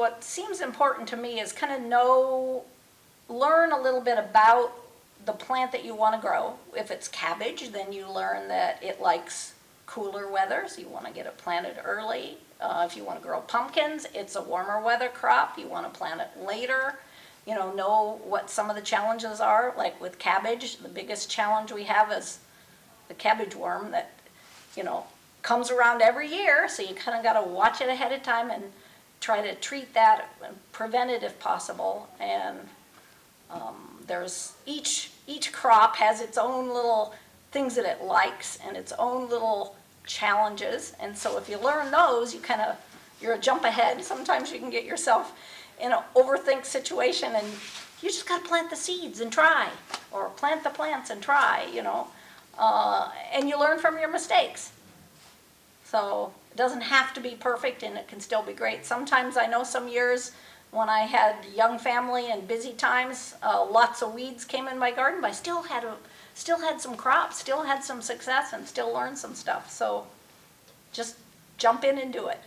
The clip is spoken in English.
What seems important to me is kind of learn a little bit about the plant that you want to grow. If it's cabbage, then you learn that it likes cooler weather, so you want to get it planted early. If you want to grow pumpkins, it's a warmer weather crop. You want to plant it later. Know what some of the challenges are. Like with cabbage, the biggest challenge we have is the cabbage worm that, comes around every year, so you kind of got to watch it ahead of time and try to treat that and prevent it if possible. And there's each crop has its own little things that it likes and its own little challenges. And so if you learn those, you're a jump ahead. Sometimes you can get yourself in an overthink situation, and you just got to plant the seeds and try, or plant the plants and try, and you learn from your mistakes. So it doesn't have to be perfect, and it can still be great. Sometimes I know some years when I had young family and busy times, lots of weeds came in my garden, but I still had some crops, still had some success, and still learned some stuff. So just jump in and do it.